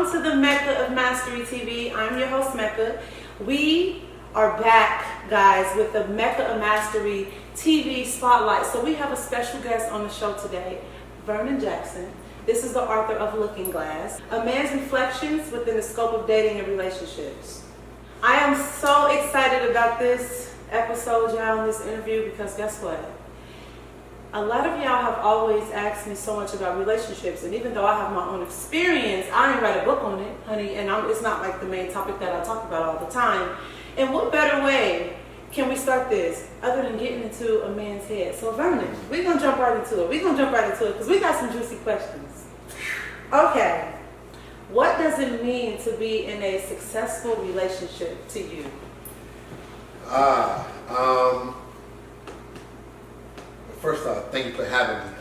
Welcome to the Mecca of Mastery TV. I'm your host, Mecca. We are back, guys, with the Mecca of Mastery TV Spotlight. So we have a special guest on the show today, Vernon Jackson. This is the author of Looking Glass, a man's reflections within the scope of dating and relationships. I am so excited about this episode, y'all, in this interview, because guess what? A lot of y'all have always asked me so much about relationships, and even though I have my own experience, I didn't write a book on it, honey, and it's not like the main topic that I talk about all the time. And what better way can we start this other than getting into a man's head? So Vernon, we're going to jump right into it. Because we got some juicy questions. Okay. What does it mean to be in a successful relationship to you? First off, thank you for having me.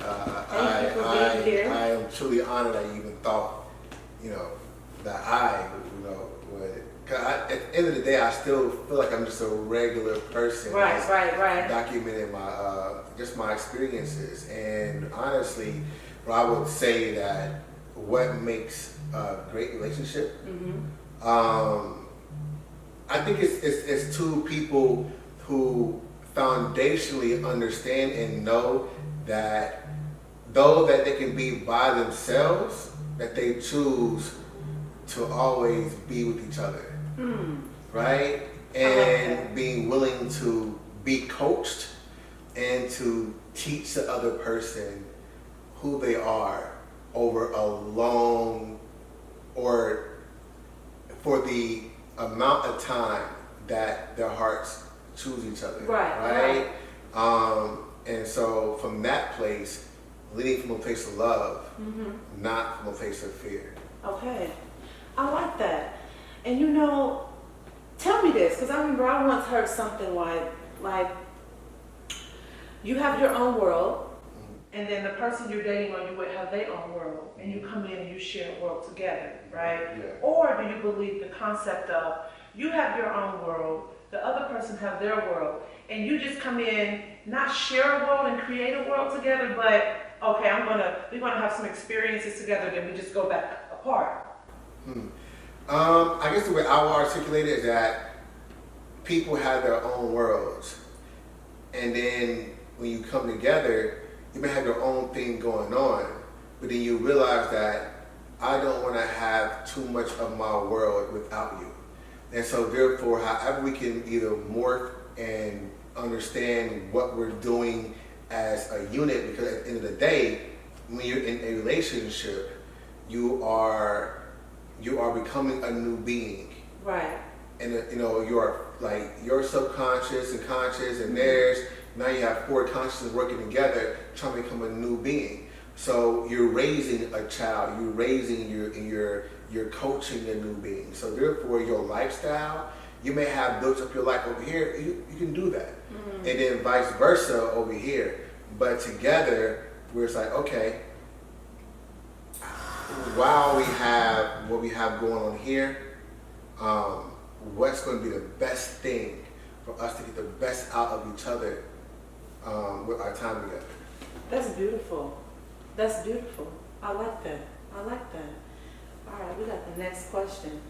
Thank you for being here. I am truly honored that you even thought, that I, would. Cause at the end of the day, I still feel like I'm just a regular person. Right. Documenting my experiences, and honestly, I would say that what makes a great relationship, I think it's two people who foundationally understand and know that though that they can be by themselves, that they choose to always be with each other, right? And being willing to be coached and to teach the other person who they are over a long, or for the amount of time that their hearts choose each other, right? And so from that place, leading from a place of love, not from a place of fear. Okay, I like that. And tell me this, because I remember I once heard something like you have your own world, and then the person you're dating or you would have their own world, and you come in and you share a world together, right? Yeah. Or do you believe the concept of you have your own world, the other person have their world, and you just come in, not share a world and create a world together, but okay, we're gonna have some experiences together, then we just go back apart. I guess the way I will articulate it is that people have their own worlds, and then when you come together, you may have your own thing going on, but then you realize that I don't want to have too much of my world without you. And so therefore, however we can either morph and understand what we're doing as a unit, because at the end of the day, when you're in a relationship, you are becoming a new being. Right. And you're like your subconscious and conscious and theirs. Now you have four consciousness working together, trying to become a new being. So you're raising a child, you're coaching a new being. So therefore, your lifestyle, you may have built up your life over here, you can do that. And then vice versa over here. But together, where it's like, okay, while we have what we have going on here, what's going to be the best thing for us to get the best out of each other with our time together? That's beautiful. I like that. All right, we got the next question.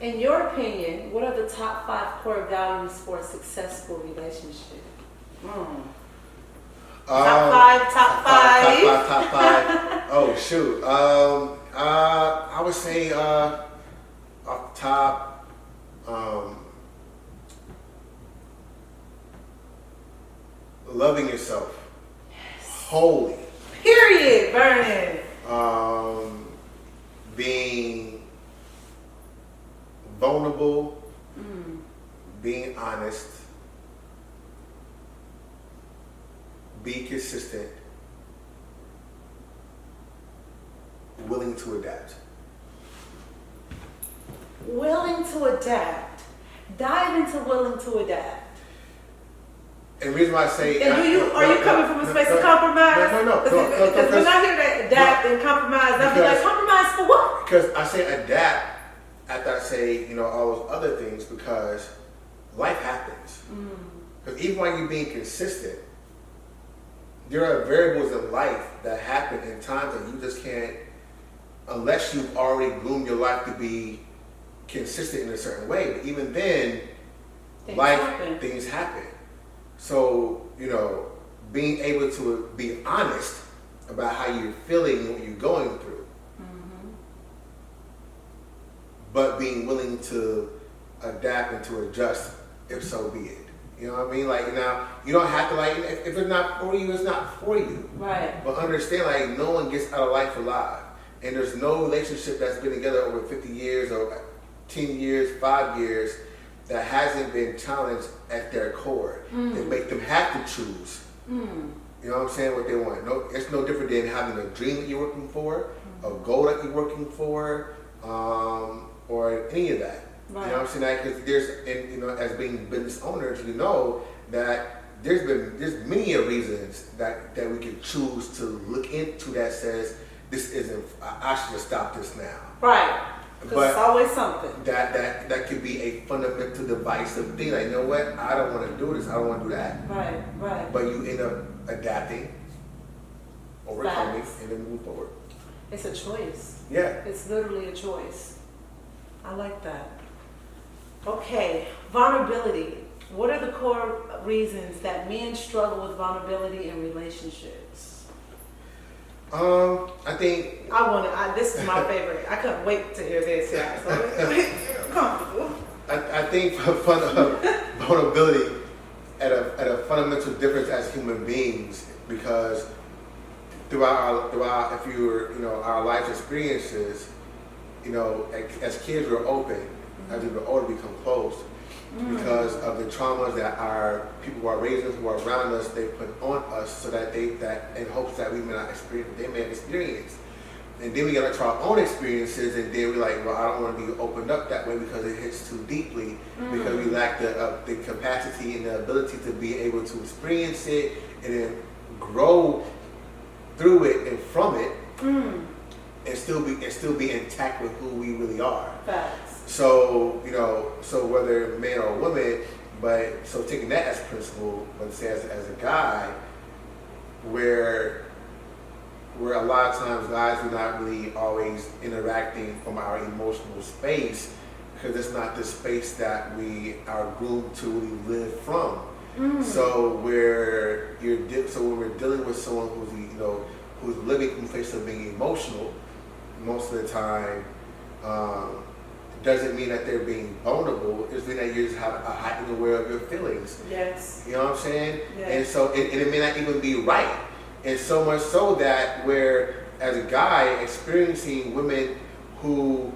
In your opinion, what are the top 5 core values for a successful relationship? Top five. Oh, shoot. I would say off the top, loving yourself. Yes. Wholly. Period, Vernon. Being vulnerable, being honest, be consistent, willing to adapt. Willing to adapt. Dive into willing to adapt. And the reason why I say... And are you coming from a space of compromise? No. Because when I hear that adapt and compromise, I'll be like, compromise for what? Because I say adapt after I say, all those other things, because life happens. Because even while you're being consistent, there are variables in life that happen in times that you just can't unless you've already groomed your life to be consistent in a certain way. But even then, things happen. So, you know, being able to be honest about how you're feeling and what you're going through, but being willing to adapt and to adjust if so be it. You know what I mean? Like, now, you don't have to, like, if it's not for you, it's not for you. Right. But understand, like, no one gets out of life alive. And there's no relationship that's been together over 50 years or 10 years, 5 years that hasn't been challenged at their core. That make them have to choose. You know what I'm saying? What they want. No, it's no different than having a dream that you're working for, a goal that you're working for, or any of that. Right. You know what I'm saying? Because there's, and you know, as being business owners, you know that there's many reasons that we can choose to look into that says this isn't. I should have stopped this now. Right. Because it's always something. That could be a fundamental divisive thing. Like, you know what? I don't want to do this. I don't want to do that. Right. Right. But you end up adapting, overcoming, Facts. and then move forward. It's a choice. Yeah. It's literally a choice. I like that. Okay, vulnerability. What are the core reasons that men struggle with vulnerability in relationships? I think this is my favorite. I couldn't wait to hear this, guys. So comfortable. I think vulnerability at a fundamental difference as human beings, because throughout if you were, you know, our life experiences, you know, as kids we're open, as we get older we become closed because of the traumas that our people who are raised us, who are around us, they put on us, so that in hopes that we may not experience what they may have experienced. And then we get into our own experiences, and then we're like, well, I don't want to be opened up that way because it hits too deeply, because we lack the capacity and the ability to be able to experience it and then grow through it and from it, and still be intact with who we really are. Facts. So, you know, so whether man or woman, but so taking that as principle, but say as a guy, where a lot of times guys are not really always interacting from our emotional space, because it's not the space that we are groomed to really live from. So when we're dealing with someone who's, you know, who's living from a place of being emotional, most of the time, doesn't mean that they're being vulnerable. It means that you just have a heightened aware of your feelings. Yes. You know what I'm saying? Yes. And so it may not even be right. And so much so that where, as a guy, experiencing women who,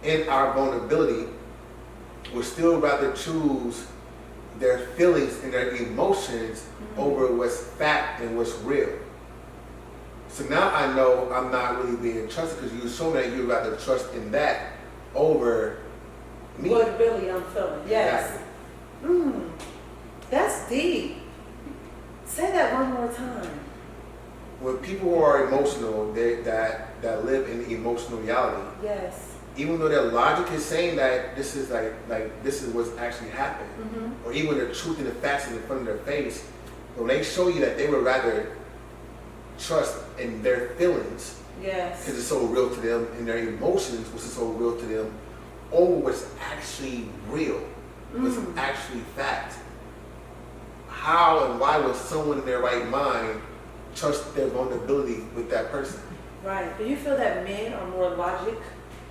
in our vulnerability, would still rather choose their feelings and their emotions over what's fact and what's real. So now I know I'm not really being trusted, because you show me that you'd rather trust in that over me. What really I'm feeling. Yes. Exactly. That's deep. Say that one more time. When people who are emotional, that live in emotional reality, Yes. even though their logic is saying that this is like this is what's actually happened, or even the truth and the facts in front of their face, when they show you that they would rather trust in their feelings, Yes. because it's so real to them, and their emotions, which is so real to them, over what's actually real, what's actually fact. How and why would someone in their right mind trust their vulnerability with that person? Right. Do you feel that men are more logic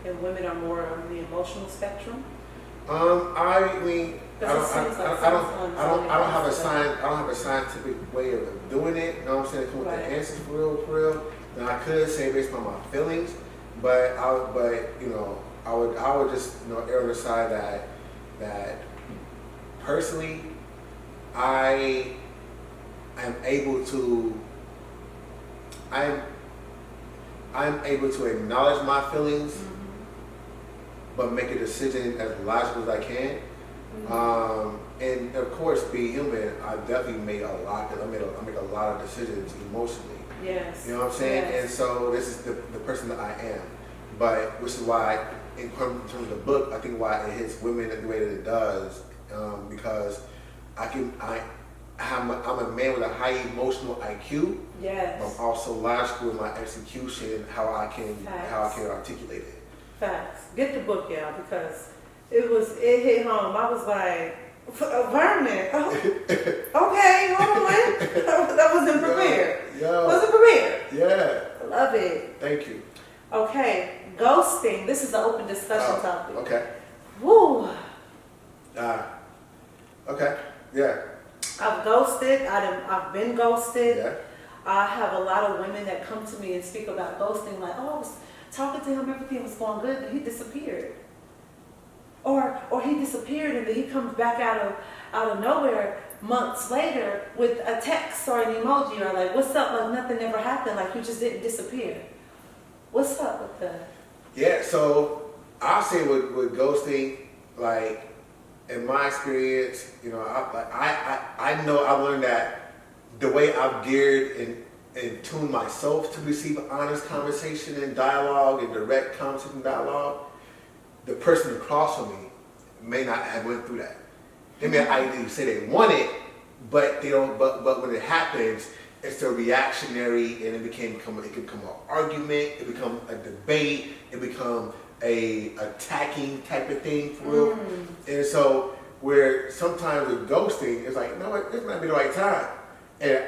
and women are more on the emotional spectrum? I mean, I don't have a sometimes scientific way of doing it. You know what I'm saying? To come with the Right. answers for real. Now I could say based on my feelings, but you know, I would just, you know, err on the side that personally I'm able to acknowledge my feelings, but make a decision as logical as I can. And of course, being human, I definitely made a lot. I make a lot of decisions emotionally. Yes. You know what I'm saying? Yes. And so this is the person that I am. But which is why, in terms of the book, I think why it hits women the way that it does, because I'm a man with a high emotional IQ. Yes. But I'm also logical in my execution and how I can articulate it. Facts. Get the book, y'all, because it hit home. I was like, Vernon. Oh, okay, hold on. That wasn't prepared. Wasn't prepared. Yeah. Love it. Thank you. Okay, ghosting. This is an open discussion topic. Okay. Woo. Okay. Yeah. I've ghosted. I've been ghosted. Yeah. I have a lot of women that come to me and speak about ghosting, like, oh, I was talking to him, everything was going good, but he disappeared. Or he disappeared and then he comes back out of nowhere months later with a text or an emoji or like, what's up? Like nothing ever happened, like you just didn't disappear. What's up with that? Yeah, so I'll say with ghosting, like in my experience, you know, I know I learned that the way I've geared and tuned myself to receive honest conversation and dialogue and direct conversation and dialogue, the person across from me may not have went through that. They may ideally say they want it, but they don't. But when it happens, it's a reactionary, and it can become an argument. It become a debate. It become a attacking type of thing for real. And so where sometimes with ghosting, it's like, you know what, this might be the right time. And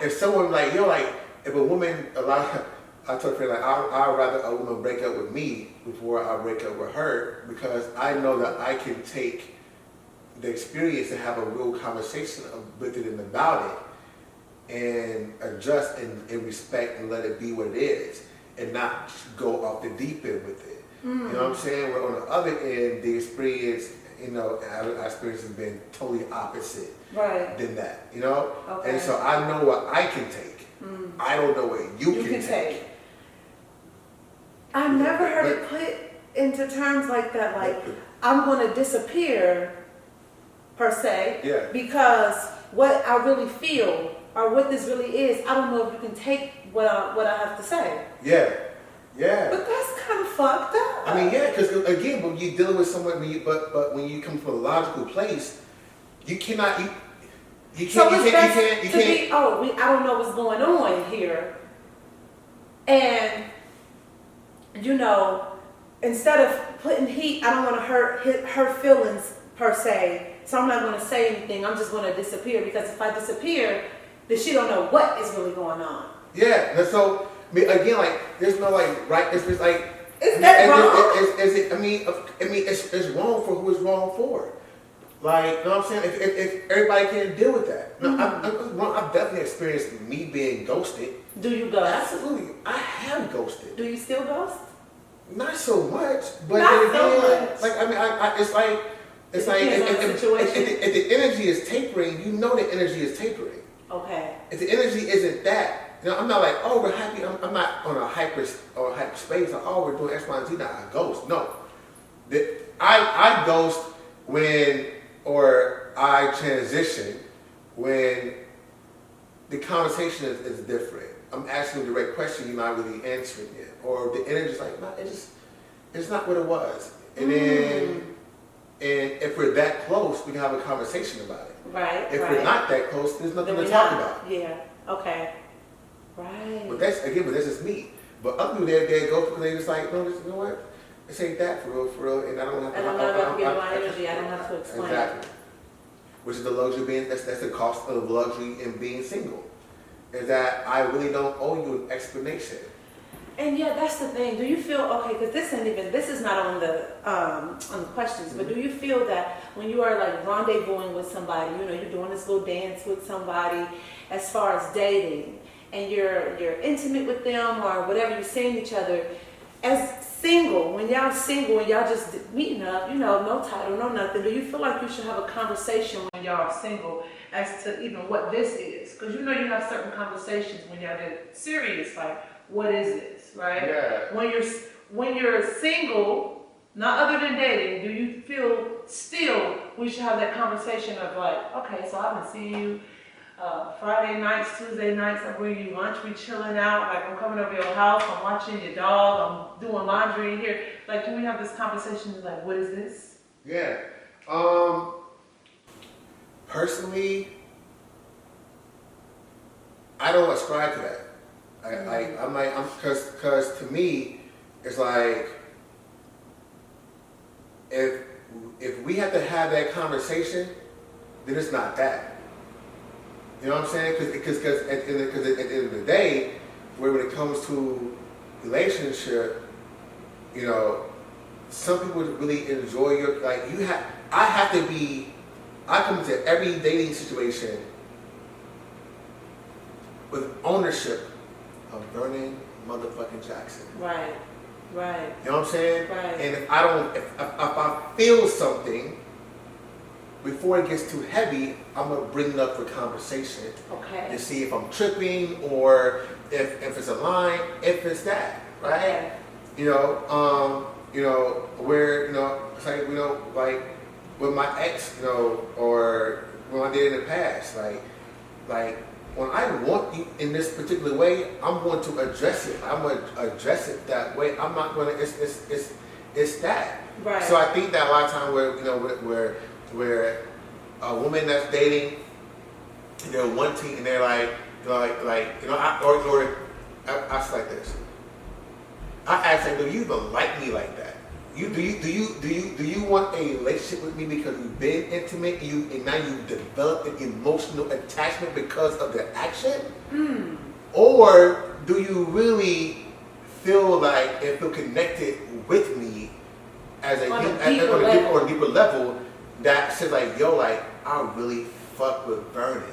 if someone like if a woman I told a friend, like, I'd rather a woman break up with me before I break up with her, because I know that I can take the experience and have a real conversation with it and about it and adjust and respect and let it be what it is and not go off the deep end with it. You know what I'm saying? Where on the other end, the experience, you know, our experience has been totally opposite than that, you know? Okay. And so I know what I can take. I don't know what you can take. I never heard it put into terms like that, like, I'm going to disappear, per se, because what I really feel or what this really is, I don't know if you can take what I have to say. Yeah. But that's kind of fucked up. I mean, yeah, because again, when you're dealing with someone, but when you come from a logical place, you cannot, you can't. I don't know what's going on here, and you know, instead of putting heat, I don't want to hurt her feelings per se, so I'm not going to say anything. I'm just going to disappear, because if I disappear, then she don't know what is really going on. Yeah, and so again, like, there's no like right. It's just like, is that wrong? It's wrong for who it's wrong for. Like, you know what I'm saying? If everybody can't deal with that. No, I've definitely experienced me being ghosted. Do you ghost? Absolutely, I have ghosted. Do you still ghost? Not so much, but not so much. Like, I mean, it's like if the energy is tapering, you know the energy is tapering. Okay. If the energy isn't that, you know, I'm not like, oh, we're happy. I'm not on a hyperspace. Like, oh, we're doing X, Y, and Z. Now I ghost. No, I ghost when, or I transition when the conversation is different. I'm asking a direct question, you're not really answering it, or the energy's like, no, it's not what it was. And then, and if we're that close, we can have a conversation about it. Right. If we're not that close, there's nothing to talk about. Yeah. Okay. Right. But that's just me. But other people, they go because they just like, no, you know what? This ain't that for real, and I don't have to. And I'm not about to give my energy. I don't have to explain. Exactly. Which is the luxury of being. That's the cost of luxury in being single. Is that I really don't owe you an explanation. And yeah, that's the thing. Do you feel okay? Because this is not on the questions. But do you feel that when you are like rendezvousing with somebody, you know, you're doing this little dance with somebody, as far as dating, and you're intimate with them or whatever, you're seeing each other, as single, when y'all single and y'all just meeting up, you know, no title, no nothing, do you feel like you should have a conversation when y'all are single as to even what this is? Because you know you have certain conversations when y'all get serious, like, what is this, right? Yeah. When you're single, not other than dating, do you feel still we should have that conversation of like, okay, so I've been seeing you Friday nights, Tuesday nights, I bring you lunch, we chilling out, like I'm coming over your house, I'm watching your dog, I'm doing laundry in here. Like, can we have this conversation like, what is this? Yeah. Personally, I don't ascribe to that. Because to me, it's like, if we have to have that conversation, then it's not that. You know what I'm saying? Because at the end of the day, when it comes to relationship, you know, some people really enjoy I come into every dating situation with ownership of Vernon motherfucking Jackson. Right. Right. You know what I'm saying? Right. And if I feel something, before it gets too heavy, I'm gonna bring it up for conversation. Okay. To see if I'm tripping or if it's a line, if it's that, right? Okay. You know, where, it's like, like with my ex, or when I did in the past, like when I want you in this particular way, I'm going to address it. I'm going to address it that way. I'm not going to. It's that. Right. So I think that a lot of times where a woman that's dating, they're wanting and they're like I say like this. I ask, do you even like me like that? Do you want a relationship with me because we've been intimate and now you've developed an emotional attachment because of the action? Mm. Or do you really feel like and feel connected with me as on a deeper level that says like, yo, like I really fuck with Vernon.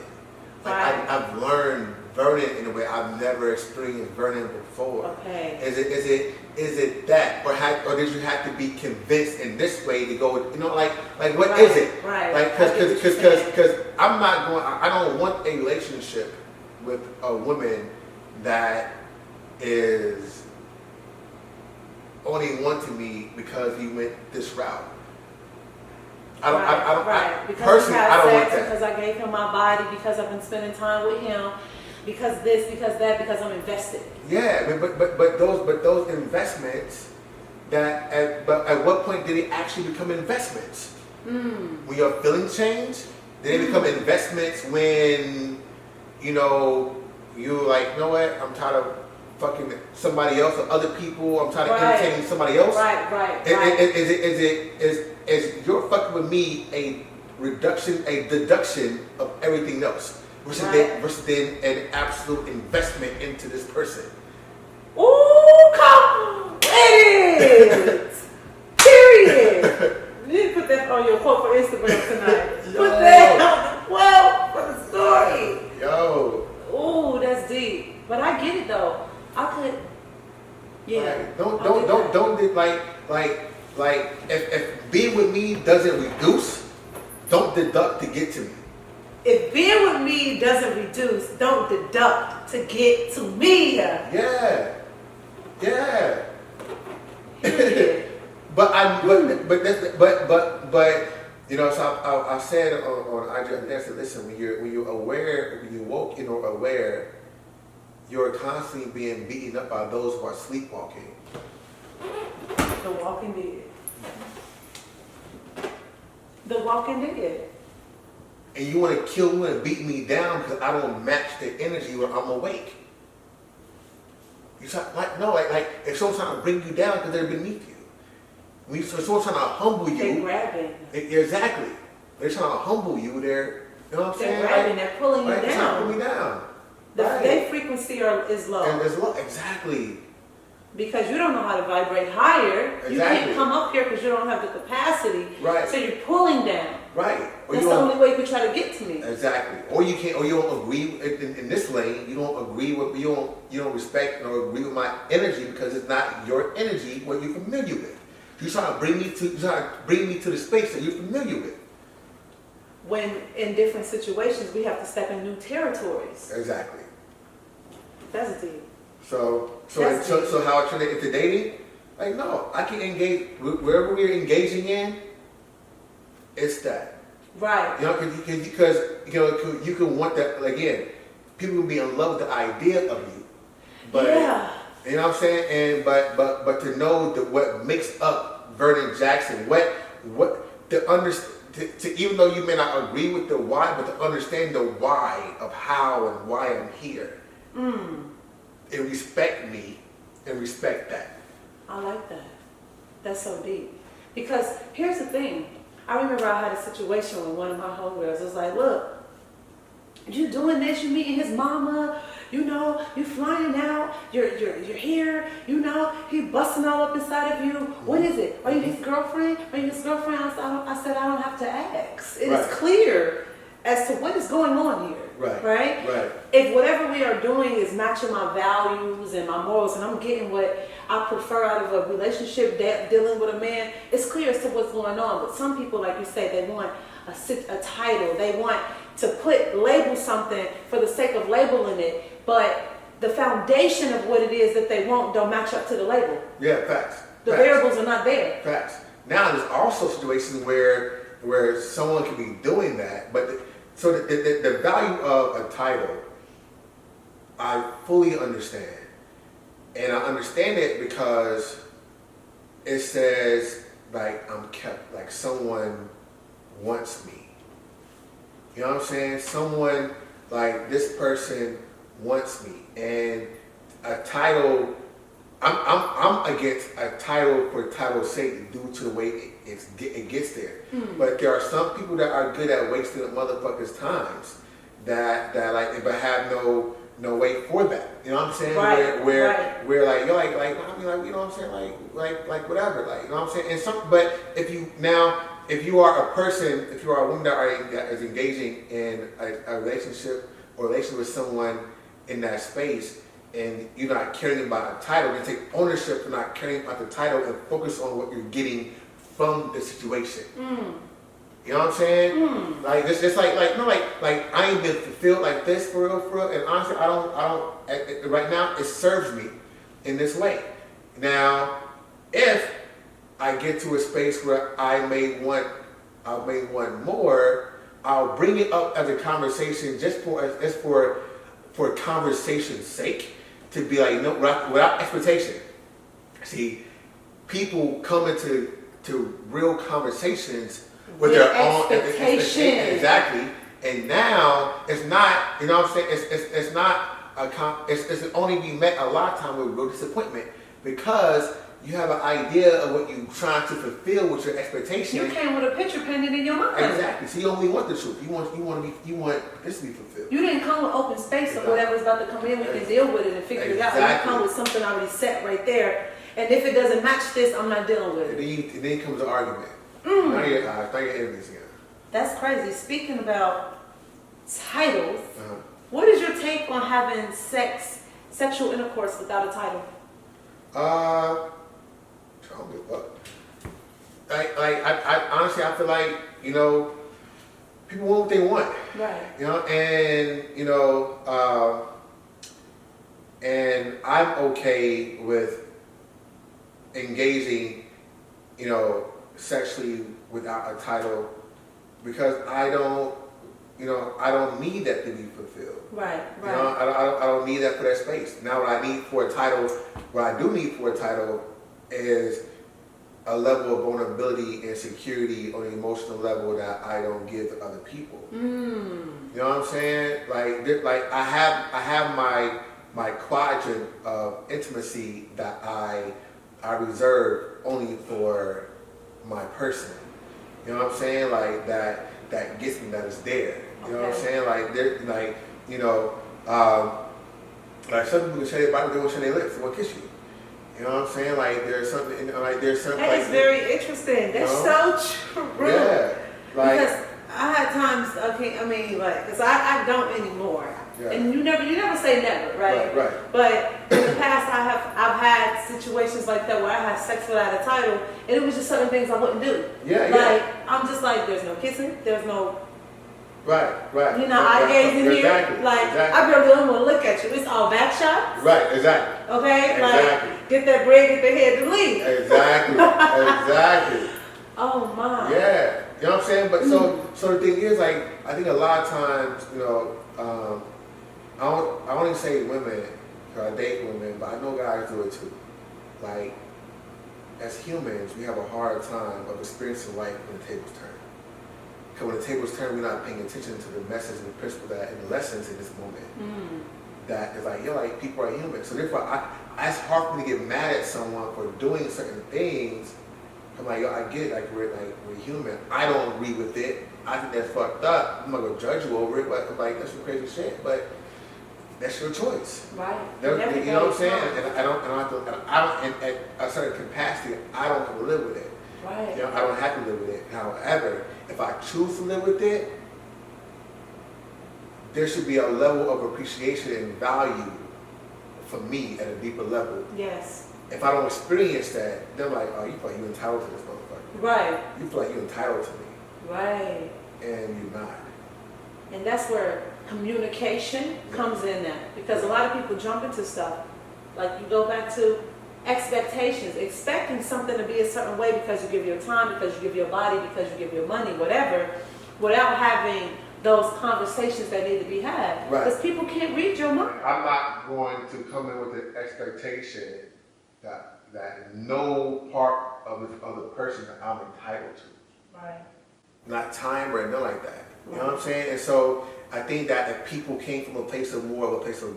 Like Right. I've learned Vernon in a way I've never experienced Vernon before. Okay. Is it that, or did you have to be convinced in this way to go? Like what is it? Right. Like because I'm not going. I don't want a relationship with a woman that is only wanting me because you went this route. I don't. Because Personally, we had I don't want sex, that. because I gave him my body, because I've been spending time with him, because this, because that, because I'm invested. Yeah, but those investments at what point did it actually become investments? Mm. When your feelings change, did they become investments when you're like, you know what, I'm tired of fucking somebody else or other people, I'm tired of entertaining somebody else? Right. Is your fucking with me a deduction of everything else versus then an absolute investment into this person? Ooh, come with it! Period! You need to put that on your quote for Instagram tonight. Put that on the quote for the story. Yo. Ooh, that's deep. But I get it though. I could. Yeah. Like if being with me doesn't reduce, don't deduct to get to me. If being with me doesn't reduce, don't deduct to get to me. Yeah. So I said on IG, I said, listen, when you're aware, when you woke, aware, you're constantly being beaten up by those who are sleepwalking. The Walking Dead. The Walking Dead. And you want to kill me and beat me down because I don't match the energy when I'm awake. You like if someone's trying to bring you down because they're beneath you. When someone's trying to humble you, they're grabbing. Exactly. They're trying to humble you. They're, you know what I'm saying? They're grabbing. They're pulling you They're trying to down. pull me down. Their frequency is low. And it's low. Exactly. Because you don't know how to vibrate higher. Exactly. You can't come up here because you don't have the capacity. Right. So you're pulling down. Right. Or That's the only way you can try to get to me. Exactly. Or you can't. Or you don't agree in this lane. You don't agree with. You don't respect or agree with my energy because it's not your energy. What you're familiar with. You're trying to bring me to the space that you're familiar with. When in different situations we have to step in new territories. Exactly. That's deep. So how I turn it into dating? Like, no, I can engage wherever we're engaging in. It's that. Right. Because you can want that. Again, people can be in love with the idea of you, but yeah. You know what I'm saying. And but to know what makes up Vernon Jackson, to even though you may not agree with the why, but to understand the why of how and why I'm here. Mm. And respect me and respect that. I like that. That's so deep. Because here's the thing. I remember I had a situation with one of my homegirls. It was like, look, you doing this, you meeting his mama, you know, you flying out, you're here, you know, he busting all up inside of you. What is it? Are you his girlfriend? Are you his girlfriend? I said, I don't have to ask. It is clear as to what is going on here. Right? If whatever we are doing is matching my values and my morals, and I'm getting what I prefer out of a relationship, dealing with a man, it's clear as to what's going on. But some people, like you say, they want a title. They want to label something for the sake of labeling it, but the foundation of what it is that they want don't match up to the label. Yeah, facts. The variables are not there. Facts. Now there's also situations where someone can be doing that, but so the value of a title, I fully understand. And I understand it because it says, like, I'm kept, like someone wants me. You know what I'm saying? Someone, like, this person wants me. And a title, I'm against a title for title's sake due to the way it gets there. But there are some people that are good at wasting a motherfucker's times that like, but have no way for that. You know what I'm saying? Where like you're like I mean, like, you know what I'm saying? Like whatever. Like, you know what I'm saying? And but if you are a person, if you are a woman that is engaging in a relationship or relation with someone in that space, and you're not caring about a title, then take ownership for not caring about the title and focus on what you're getting from the situation. You know what I'm saying? Like this, just like I ain't been fulfilled like this for real. And honestly, I don't. Right now, it serves me in this way. Now, if I get to a space where I may want more, I'll bring it up as a conversation just for conversation's sake, to be like, no, without expectation. See, people come into real conversations with their own expectation. Exactly. And now it's not, you know what I'm saying? It's not it's only be met a lot of time with real disappointment, because you have an idea of what you're trying to fulfill with your expectation. You came with a picture painted in your mind. Exactly. So you only want the truth. You want this to be fulfilled. You didn't come with open space or whatever's about to come in. We can deal with it and figure it out. You come with something already set right there. And if it doesn't match this, I'm not dealing with it. And then comes the argument. Now you're enemies again. That's crazy. Speaking about titles, what is your take on having sexual intercourse without a title? I don't give a fuck. I honestly, I feel like, you know, people want what they want. Right. You know, and, you know, and I'm okay with engaging, you know, sexually without a title, because I don't need that to be fulfilled. Right. You know, I don't need that for that space. Now, what I need for a title, what I do need for a title is a level of vulnerability and security on an emotional level that I don't give to other people. You know what I'm saying? Like I have my quadrant of intimacy that I reserve only for my person. You know what I'm saying? Like that gets me, that is there. You know what I'm saying? Like there, like, you know, like some people can share their body, they won't share their lips, they won't kiss you. You know what I'm saying? Like there's something, like there's something. That like, is very interesting. That's so true. Yeah. Like, because I had times, okay, I mean, like, because I don't anymore. Yeah. And you never say never, right? Right. But in the past, I've had situations like that where I had sex without a title, and it was just certain things I wouldn't do. Like, I'm just like, there's no kissing, there's no. Right. You know, eye gazing here. Like, I barely don't want to look at you. It's all back shots. Right, exactly. Okay? Exactly. Like, get that bread, get the head to leave. Exactly. Oh, my. Yeah. You know what I'm saying? But so the thing is, like, I think a lot of times, you know, I don't even say women, because I date women, but I know guys do it too. Like, as humans, we have a hard time of experiencing life when the tables turn. Because when the tables turn, we're not paying attention to the message and the principle that and the lessons in this moment that is like, you're like, people are human. So therefore, it's hard for me to get mad at someone for doing certain things. I'm like, yo, I get it, like we're human. I don't agree with it. I think that's fucked up. I'm not gonna judge you over it, but I'm like, that's some crazy shit. But that's your choice. Right. You know what I'm saying? And I don't have to, and at a certain capacity, I don't have to live with it. Right. You know, I don't have to live with it. However, if I choose to live with it, there should be a level of appreciation and value for me at a deeper level. Yes. If I don't experience that, then I'm like, oh, you feel like you're entitled to this motherfucker. Right. You feel like you're entitled to me. Right. And you're not. And that's where communication comes in at. Because a lot of people jump into stuff. Like you go back to expectations, expecting something to be a certain way because you give your time, because you give your body, because you give your money, whatever, without having those conversations that need to be had. Right. Because people can't read your mind. I'm not going to come in with the expectation that no part of the person that I'm entitled to. Right. Not time or nothing like that. You know what I'm saying? And so I think that if people came from a place of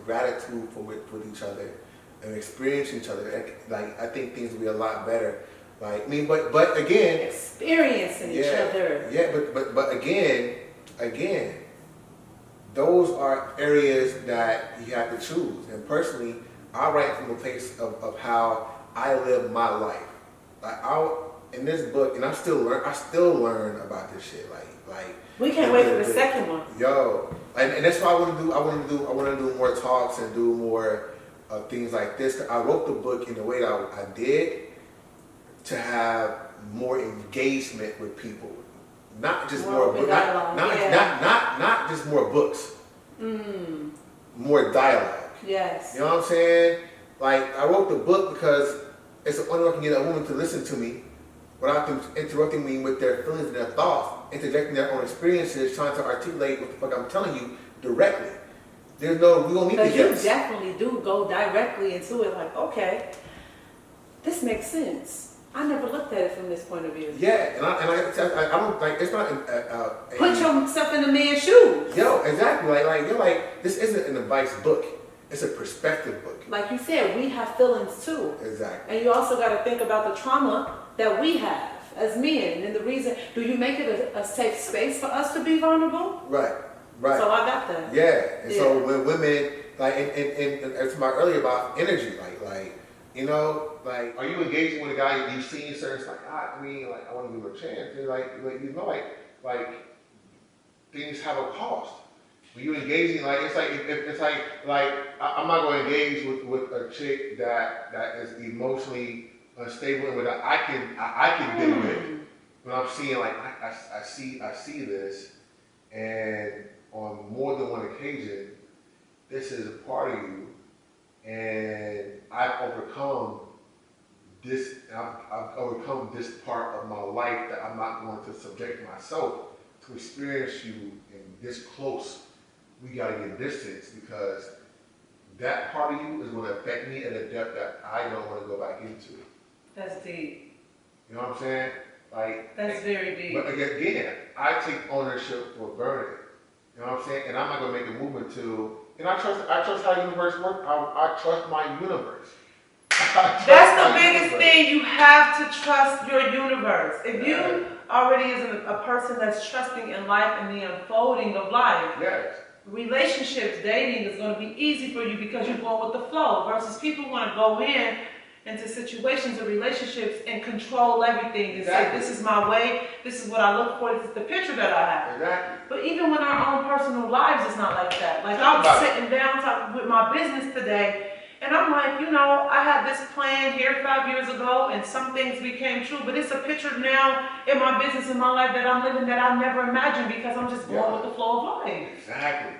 gratitude with each other and experiencing each other, like I think things would be a lot better. Like, I mean, but again, experiencing each other. Yeah, but again, those are areas that you have to choose. And personally, I write from a place of how I live my life. Like in this book, and I still learn about this shit. Like we can't wait for the second one. Yo, and that's why I want to do more talks and do more things like this. I wrote the book in the way that I did to have more engagement with people, not just more books, not just more books, more dialogue. Yes. You know what I'm saying? Like, I wrote the book because it's the only way I can get a woman to listen to me without them interrupting me with their feelings and their thoughts, interjecting their own experiences, trying to articulate what the fuck I'm telling you directly. We don't need to Because you definitely do go directly into it like, okay, this makes sense. I never looked at it from this point of view. Yeah, and I don't like, it's not put yourself in the man's shoes. Yo, exactly. You're like, this isn't an advice book. It's a perspective book. Like you said, we have feelings too. Exactly. And you also got to think about the trauma that we have as men. And the reason, do you make it a safe space for us to be vulnerable? Right. So I got that. Yeah. And so when women, like, and I was talking earlier about energy, like, you know, like, are you engaging with a guy you've seen certain, like, I want to give him a chance. And like, things have a cost. When you're engaging, like, it's like I'm not going to engage with a chick that is emotionally unstable and that I can deal with. When I'm seeing, like, I see this, and on more than one occasion, this is a part of you, and I've overcome this part of my life that I'm not going to subject myself to experience you in this close. We gotta get distance because that part of you is gonna affect me at a depth that I don't want to go back into. That's deep. You know what I'm saying? Like, that's very deep. But again, I take ownership for burning. You know what I'm saying? And I'm not gonna make a movement and I trust how the universe works. I trust my universe. That's the biggest thing. You have to trust your universe. If you already is a person that's trusting in life and the unfolding of life, relationships, dating is going to be easy for you because you're going with the flow. Versus people want to go into situations or relationships and control everything and say, this is my way, this is what I look for, this is the picture that I have. Exactly. But even with our own personal lives, it's not like that. Like, I was sitting down talking with my business today, and I'm like, I had this plan here 5 years ago, and some things became true, but it's a picture now in my business, in my life that I'm living that I never imagined because I'm just going with the flow of life. Exactly.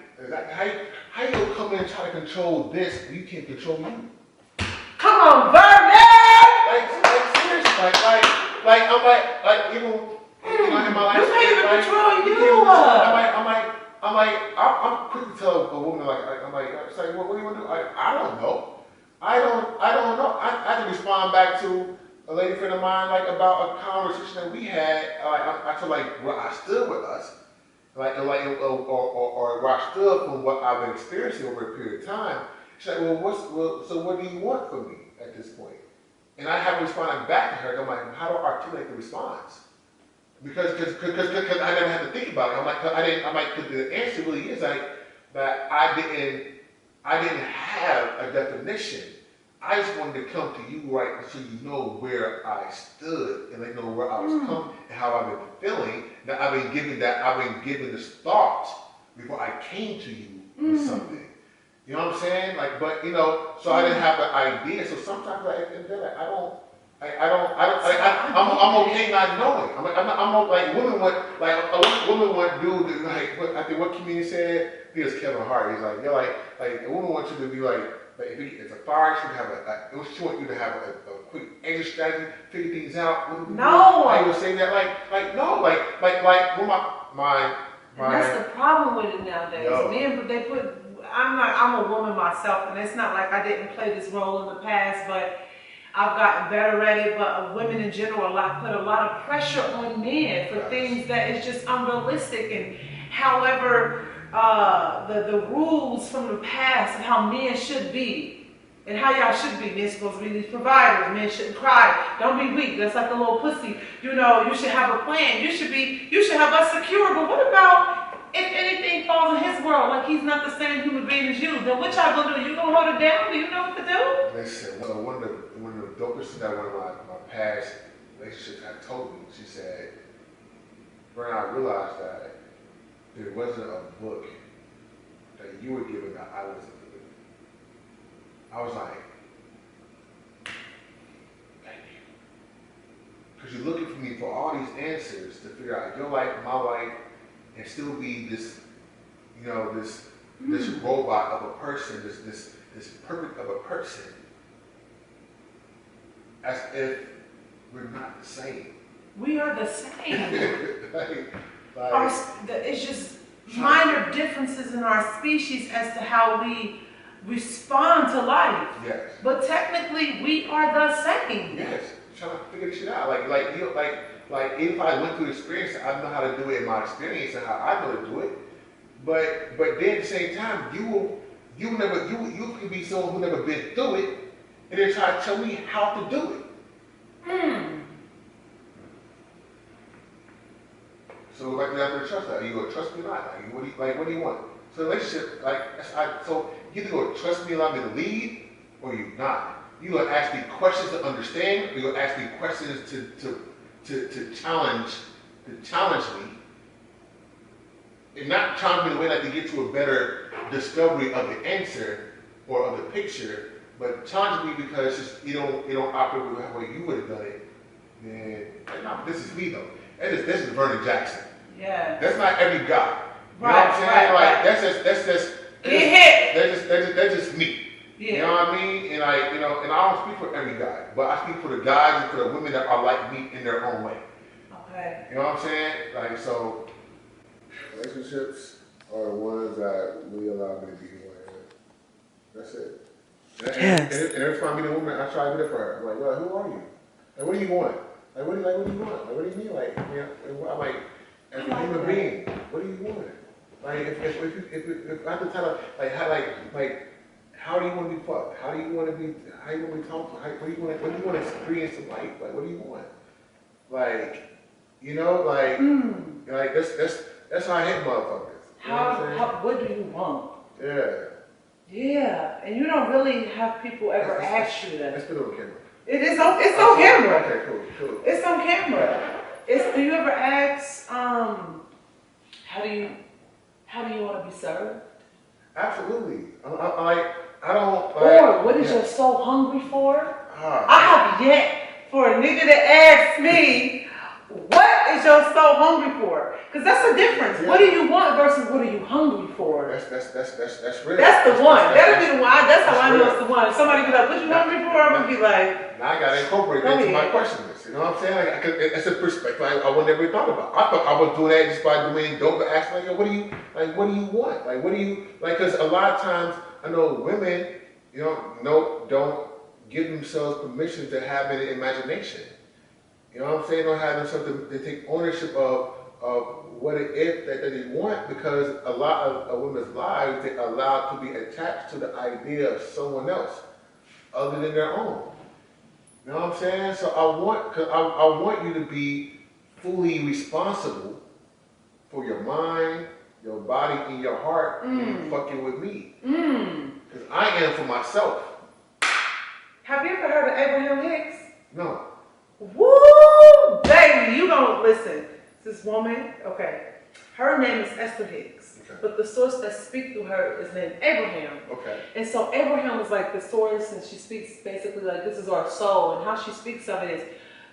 How you come in and try to control this when you can't control you? Come on, Vernon! Like seriously, I'm even in my life. You can't even control you. I'm quick to tell a woman it's like, what do you want to do? I don't know. I don't know. I had to respond back to a lady friend of mine about a conversation that we had. I told where I stood with us, or where I stood from what I've been experiencing over a period of time. She's like, so what do you want from me at this point? And I haven't responded back to her. I'm like, how do I articulate the response? Because I never had to think about it. I'm like, cause the answer really is like that I didn't have a definition. I just wanted to come to you right so you know where I stood and let know where I was coming and how I've been feeling. That I've been given this thought before I came to you with something. You know what I'm saying? Like, but so I didn't have an idea. So sometimes I'm okay not knowing. I'm like women want a woman want dude like I think what comedian said. I think it's Kevin Hart. He's like a woman wants you to be like if it's a fire, she want you to have a quick exit strategy, figure things out. No, I would say that when my and that's the problem with it nowadays. No. Men, but they put. I'm a woman myself, and it's not like I didn't play this role in the past, but I've gotten better at it. But women in general put a lot of pressure on men for things that is just unrealistic. And however, the rules from the past of how men should be and how y'all should be. Men supposed to be these providers. Men shouldn't cry. Don't be weak. That's like a little pussy. You should have a plan. You should have us secure. But what about if anything falls in his world, like he's not the same human being as you, then what y'all gonna do? You gonna hold it down? Do you know what to do? Listen, one of the dopest things that one of my past relationships had told me, she said, Vern, I realized that there wasn't a book that you were given that I wasn't given. I was like, thank you. Because you're looking for me for all these answers to figure out your life, my life, and still be this robot of a person, this perfect of a person, as if we're not the same. We are the same. like, it's just minor differences in our species as to how we respond to life. Yes. But technically, we are the same. Yes. Trying to figure this shit out. Like if I went through the experience, I know how to do it in my experience and how I know to do it. But then at the same time, you can be someone who never been through it, and then try to tell me how to do it. So like you have to trust that. Are you gonna trust me or not? What do you want? So relationship, so you either gonna trust me, allow me to lead, or you not. You gonna ask me questions to understand, or you gonna ask me questions to challenge me, and not challenge me in a way like to get to a better discovery of the answer or of the picture, but challenge me because you don't operate the way you would have done it. Then this is me though. This is Vernon Jackson. Yeah. That's not every guy. You know Right, what I'm saying? right. That's just me. Yeah. You know what I mean? And and I don't speak for every guy, but I speak for the guys and for the women that are like me in their own way. Okay. You know what I'm saying? So relationships are the ones that really allow me to be who I am. That's it. And every time I meet a woman, I try to be there for her. I'm like, well, who are you? Like, what do you want? Like, what do you want? Like, what do you mean? Like, I'm like, as a human being, what do you want? Like, if I have to tell her, how do you want to be fucked? How do you want to be talked to? What do you want to experience in life? Like, what do you want? Like, that's how I hit motherfuckers. What do you want? Yeah. Yeah, and you don't really have people ever ask you that. Let's put it on camera. It's on camera. Okay, cool. It's on camera. Do you ever ask, how do you want to be served? Absolutely. I don't. Or what is your soul hungry for? I have yet for a nigga to ask me, what is your soul hungry for? Because that's the difference. Yeah. What do you want versus what are you hungry for? That's real. That's the one. That'll be the one. That's how I know it's the one. If somebody be like, what you hungry for? I'm gonna be like, now I gotta incorporate that into my question list. You know what I'm saying? It's a perspective I would never thought about. I thought I was doing that just by doing dope, but asking what do you want? Like, what do you like? Because a lot of times I know women, don't give themselves permission to have an imagination. You know what I'm saying? Don't have themselves to take ownership of of what it is that they want, because a lot of women's lives, they're allowed to be attached to the idea of someone else other than their own. You know what I'm saying? So I want you to be fully responsible for your mind, your body, and your heart when you fucking with me. Because I am for myself. Have you ever heard of Abraham Hicks? No. Woo, baby, you gonna listen. This woman, okay, her name is Esther Hicks, Okay. but the source that speaks through her is named Abraham. Okay. And so Abraham is like the source, and she speaks basically like this is our soul, and how she speaks of it is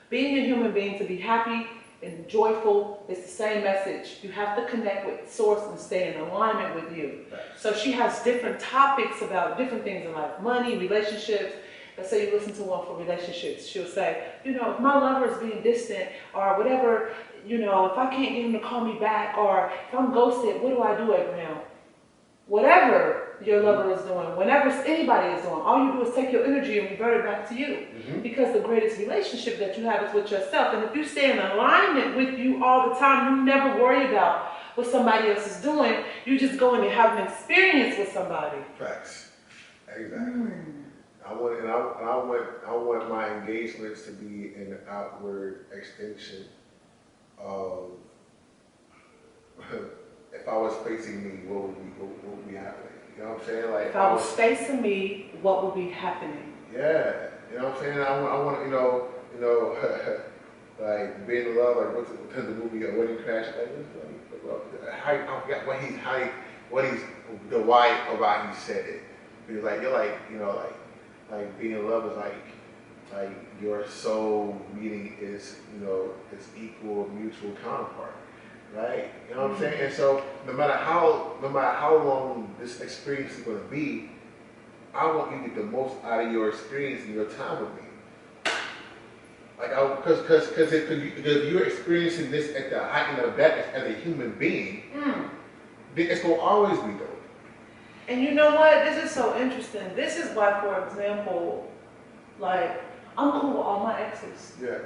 being a human being to be happy and joyful is the same message. You have to connect with source and stay in alignment with you. Right. So she has different topics about different things in life, money, relationships. Let's say you listen to one for relationships. She'll say, you know, if my lover is being distant or whatever, you know, if I can't get him to call me back, or if I'm ghosted, what do I do, Abraham? Whatever your lover is doing, whenever anybody is doing, all you do is take your energy and revert it back to you. Because the greatest relationship that you have is with yourself. And if you stay in alignment with you all the time, you never worry about what somebody else is doing. You just go in and have an experience with somebody. Facts. Exactly. I want my engagements to be an outward extension of if I was facing me, what would be happening? You know what I'm saying? Like If I was facing me, what would be happening? Yeah, you know what I'm saying? I want like being in love, like what's the movie A Wedding Crash? What he's the why about he said it. Because like you're like, you know, like being in love is like your soul meeting is, you know, is equal mutual counterpart. Right? You know what I'm saying? And so no matter how long this experience is gonna be, I want you to get the most out of your experience and your time with me. Like, because you're experiencing this at the height of that as a human being, then it's gonna always be dope. And you know what? This is so interesting. This is why, for example, like I'm cool with all my exes. Yeah.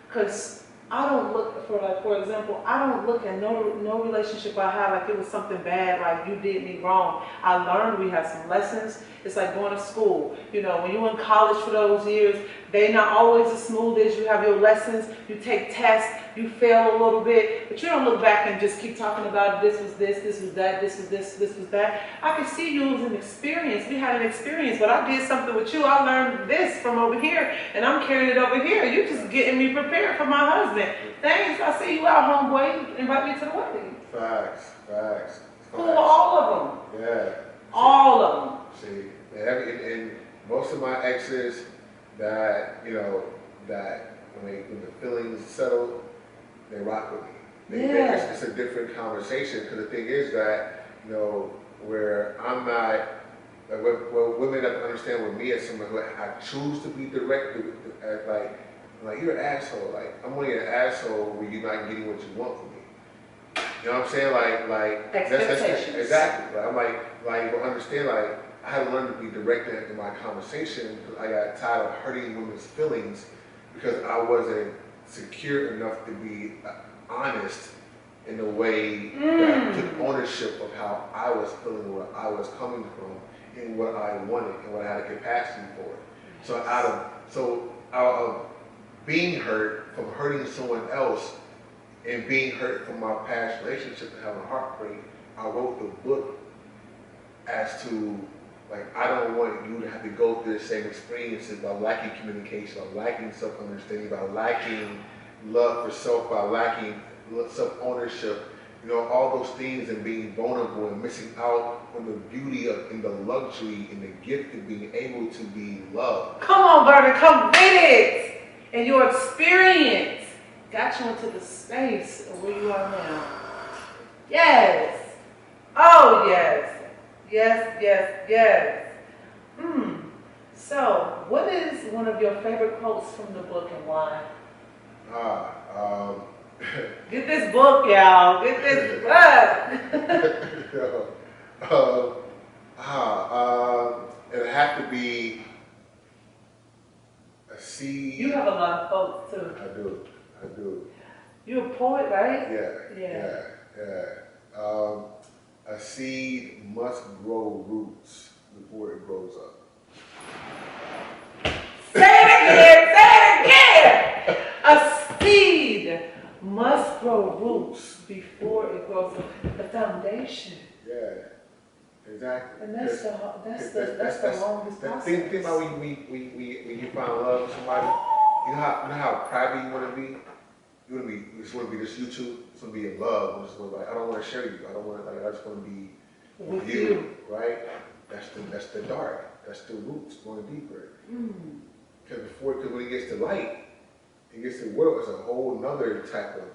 Because I don't look for, like, for example, I don't look at no relationship I have like it was something bad, like you did me wrong. I learned, we had some lessons. It's like going to school. You know, when you're in college for those years, they're not always as smooth as you have your lessons. You take tests, you fail a little bit, but you don't look back and just keep talking about this was this was that, this was this was that. I can see you as an experience. We had an experience, but I did something with you. I learned this from over here, and I'm carrying it over here. You just getting me prepared for my husband. Thanks, I see you out, homeboy. Invite me to the wedding. Facts. Cool with all of them. Yeah. All of them. See, and most of my exes that, you know, that when the feelings settle, they rock with me. It's a different conversation, because the thing is that, you know, where I'm not, where women have to understand with me as someone who I choose to be direct, like you're an asshole. Like I'm only an asshole when you're not getting what you want from me. You know what I'm saying? Like Expectations. Exactly. Like, I'm like understand. Like I had to learn to be direct in my conversation, because I got tired of hurting women's feelings because I wasn't secure enough to be honest in the way that I took ownership of how I was feeling, where I was coming from, and what I wanted, and what I had a capacity for. So out of being hurt from hurting someone else, and being hurt from my past relationship and having a heartbreak, I wrote the book as to, like, I don't want you to have to go through the same experiences by lacking communication, by lacking self-understanding, by lacking love for self, by lacking self-ownership, you know, all those things, and being vulnerable and missing out on the beauty of, and the luxury and the gift of being able to be loved. Come on, Vernon, come with it. And your experience got you into the space of where you are now. Yes. Oh, yes. Yes. So, what is one of your favorite quotes from the book, and why? Get this book, y'all. Get this book. It'd have to be a seed. You have a lot of quotes, too. I do. You're a poet, right? Yeah. A seed must grow roots before it grows up. Say it again! A seed must grow roots before it grows up. The foundation. Yeah, exactly. And that's the longest process. Think about when you find love with somebody. You know how private you want to be. You just want to be just you two. You just want to be in love. You just want to like, I don't want to share you. I don't want to like. I just want to be with you, right? That's the dark. That's the roots going deeper. Because when it gets to light, it gets to world. It's a whole nother type of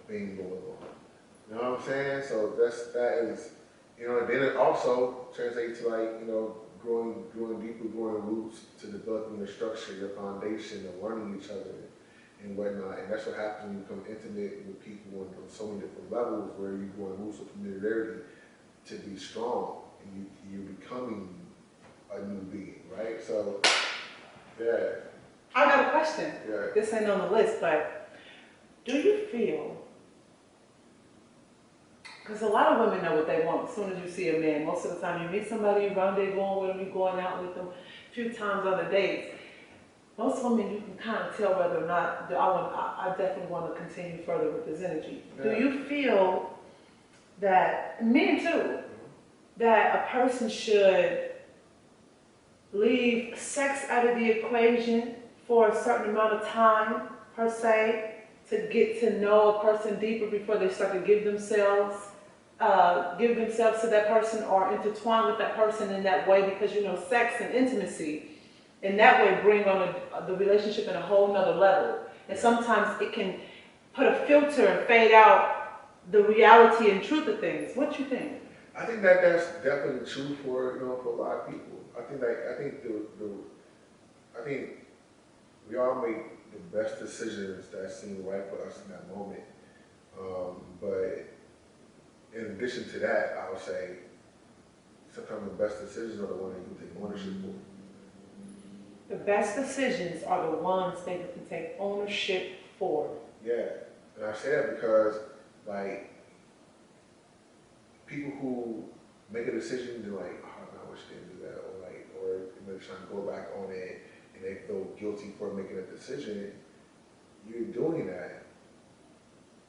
thing going on. You know what I'm saying? So that is, you know. And then it also translates to like, you know, growing deeper, growing roots to developing the structure, your foundation, and learning each other and whatnot. And that's what happens when you become intimate with people on so many different levels, where you grow roots of familiarity to be strong, and you're becoming a new being, right? So, yeah. I got a question. Yeah. This ain't on the list, but do you feel, because a lot of women know what they want as soon as you see a man. Most of the time you meet somebody, you rendezvous with them, you're going out with them a few times on the dates. Most women, you can kind of tell whether or not I definitely want to continue further with this energy. Yeah. Do you feel that, men too, that a person should leave sex out of the equation for a certain amount of time, per se, to get to know a person deeper before they start to give themselves to that person or intertwine with that person in that way? Because, you know, sex and intimacy in that way bring on the relationship in a whole nother level. And sometimes it can put a filter and fade out the reality and truth of things. What you think? I think that's definitely true for a lot of people. I think we all make the best decisions that seem right for us in that moment. But in addition to that, I would say sometimes the best decisions are the ones that you take ownership for. The best decisions are the ones that you can take ownership for. Yeah, and I say that because, like, people who make a decision, they're like, oh, no, I wish they didn't do that, or they're trying to go back on it, and they feel guilty for making a decision. You're doing that.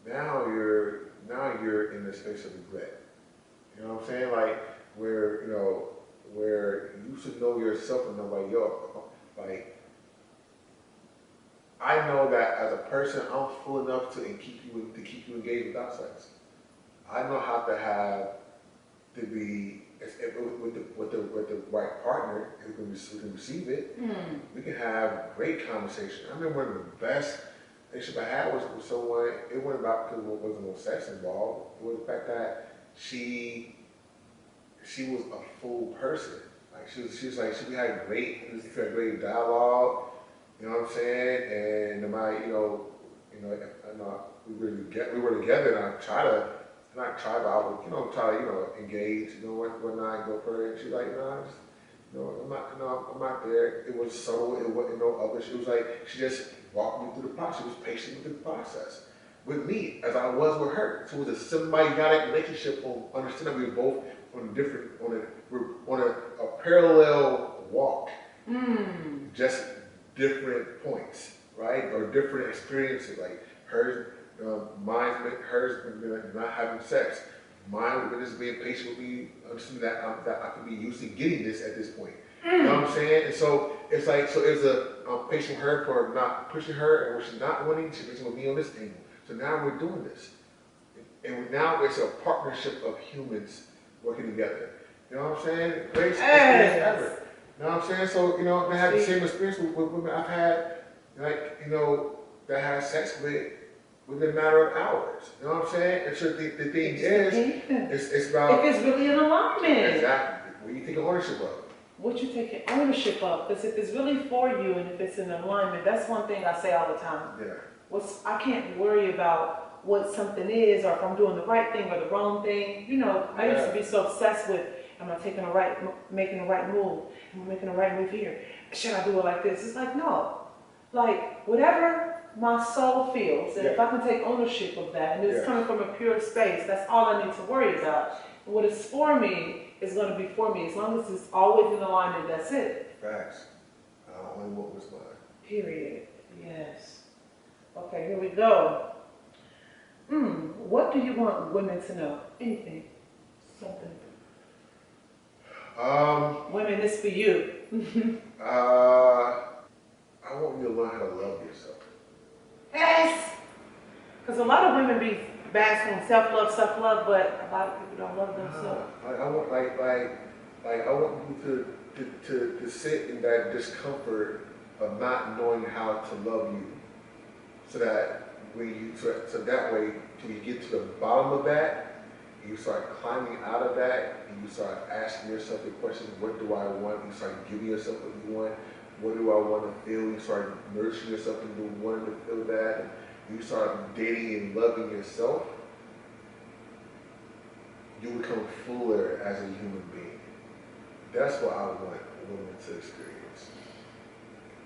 Now you're in the space of regret. You know what I'm saying? Like, where you should know yourself and know, like, yo, like, I know that as a person, I'm full enough to keep you engaged without sex. I know how to be with the right partner who can receive it. We can have great conversation. I remember one of the best relationship I had was with someone. It wasn't about because there wasn't no sex involved. It was the fact that she was a full person. Like we had great dialogue. You know what I'm saying? And we were together, and I try to. Not try, but I would, try to, engage, whatnot, go further. And she's like, I'm not there. It was subtle. It wasn't no other. She was like, she just walked me through the process. She was patient with the process with me as I was with her. So it was a symbiotic relationship on understanding we were both on a parallel walk, just different points, right, or different experiences. Like hers. Hers not having sex. Mine was just being patient with me, understanding that I could be used to getting this at this point. You know what I'm saying? And so it's like, I'm patient with her for not pushing her, and when she's not winning, she's patient with me on this angle. So now we're doing this. And now it's a partnership of humans working together. You know what I'm saying? Greatest experience ever. You know what I'm saying? So, I had the same experience with women I've had, that had sex within a matter of hours. You know what I'm saying? And so the thing is, it's about... If it's really an alignment. Exactly. What you take ownership of. What you taking ownership of. Because if it's really for you and if it's in alignment, that's one thing I say all the time. Yeah. I can't worry about what something is or if I'm doing the right thing or the wrong thing. I used to be so obsessed with, am I making the right move? Am I making the right move here? Should I do it like this? It's like, no. Like, whatever my soul feels, and if Yeah. I can take ownership of that, and it's Yeah. coming from a pure space, that's all I need to worry about. And what is for me is going to be for me, as long as it's always in alignment. That's it. Facts. I only want what's mine. Period. Yes. Okay, here we go. What do you want women to know? Anything. Something. Women, this for you. I want you to learn how to love yourself. Yes. Because a lot of women be basking on self-love, but a lot of people don't love themselves. I want I want you to sit in that discomfort of not knowing how to love you, so that so that way till you get to the bottom of that, and you start climbing out of that, and you start asking yourself the question, what do I want? You start giving yourself what you want. What do I want to feel? You start nurturing yourself into wanting to feel that. And you start dating and loving yourself. You become fuller as a human being. That's what I want women to experience.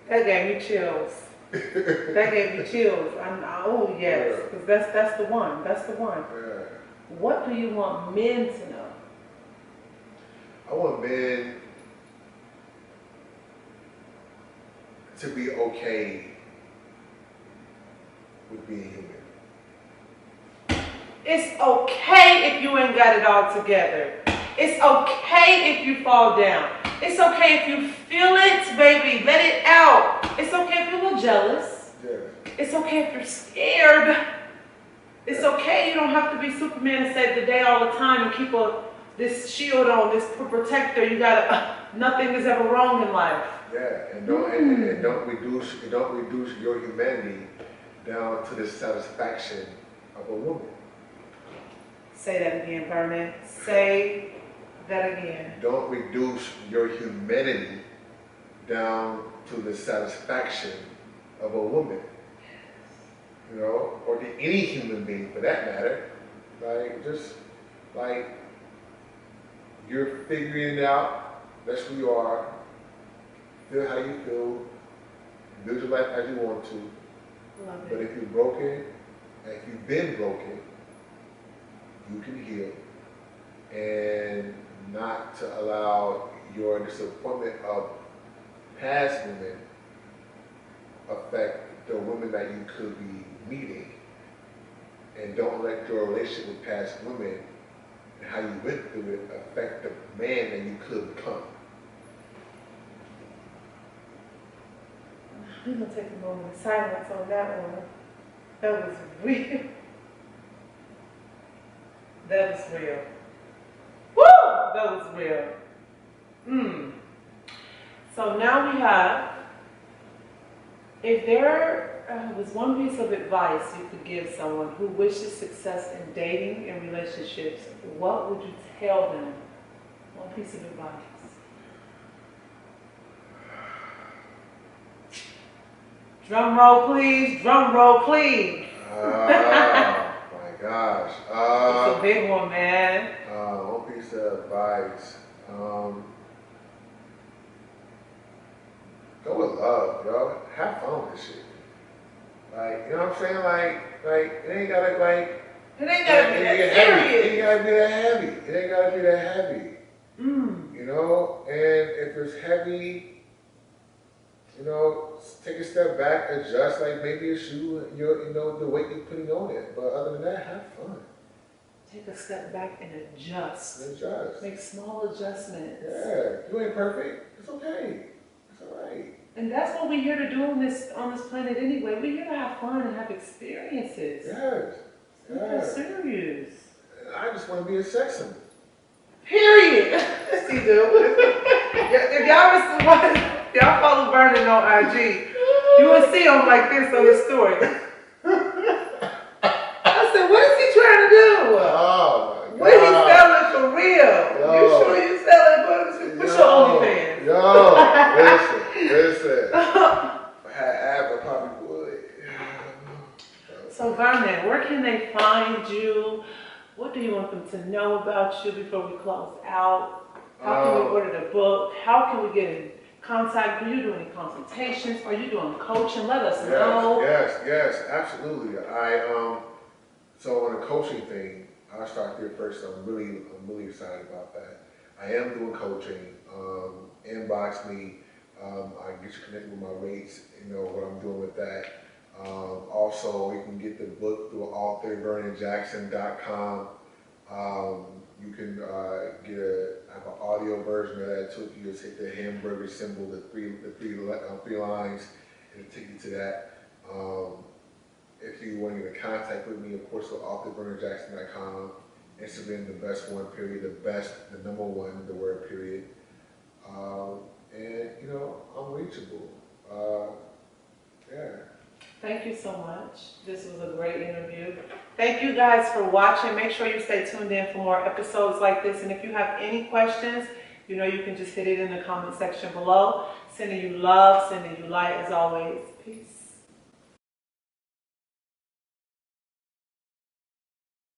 That gave me chills. That gave me chills. Oh yes, because that's the one. That's the one. Yeah. What do you want men to know? I want men to be okay with being human. It's okay if you ain't got it all together. It's okay if you fall down. It's okay if you feel it, baby. Let it out. It's okay if you're a little jealous. Yeah. It's okay if you're scared. It's okay. You don't have to be Superman and save the day all the time and keep this shield on, this protector. You gotta. Nothing is ever wrong in life. Yeah, and don't reduce your humanity down to the satisfaction of a woman. Say that again, Vernon. Say that again. Don't reduce your humanity down to the satisfaction of a woman. You know, or to any human being for that matter. Like you're figuring it out, that's who you are. Feel how you feel, build your life as you want to. Love But it. if you're broken, and if you've been broken, you can heal. And not to allow your disappointment of past women affect the women that you could be meeting. And don't let your relationship with past women and how you went through it affect the man that you could become. We're going to take a moment of silence on that one. That was real. That was real. Woo! That was real. So now we have, if there was one piece of advice you could give someone who wishes success in dating and relationships, what would you tell them? One piece of advice. Drum roll, please. Drum roll, please. Oh my gosh. It's a big one, man. One piece of advice. Go with love, yo. Have fun with this shit. Like, you know what I'm saying? Like it ain't gotta It ain't gotta be that heavy. It serious. ain't gotta be that heavy. It ain't gotta be that heavy. You know, and if it's heavy, you know, take a step back, adjust, like maybe a shoe, you know, the weight you're putting on it. But other than that, have fun. Take a step back and adjust. Adjust. Make small adjustments. Yeah, you ain't perfect. It's okay. It's all right. And that's what we're here to do on this planet anyway. We're here to have fun and have experiences. Yes. It's not serious. I just want to be a sex symbol. Period. See, dude. If y'all follow Vernon on IG, you will see him like this on his story. I said, what is he trying to do? Oh my God. What is he selling for real? Yo. You sure you selling? What's your OnlyFans? Listen. If I had abs, I probably would. So Vernon, where can they find you? What do you want them to know about you before we close out? How can we order the book? How can we get in contact? Do you do any consultations? Are you doing coaching? Let us know. Yes, absolutely. So on the coaching thing, I'll start there first. I'm really excited about that. I am doing coaching. Inbox me. I get you connected with my rates. You know what I'm doing with that. Also, you can get the book through authorvernonjackson.com. You can have an audio version of that too. If you just hit the hamburger symbol, the three lines, it'll take you to that. If you want to get in contact with me, of course, go authorvernonjackson.com. Instagram, the best one, period. The number one, the word, period. And, you know, I'm reachable. Yeah. Thank you so much. This was a great interview. Thank you guys for watching. Make sure you stay tuned in for more episodes like this. And if you have any questions, you know you can just hit it in the comment section below. Sending you love, sending you light as always. Peace.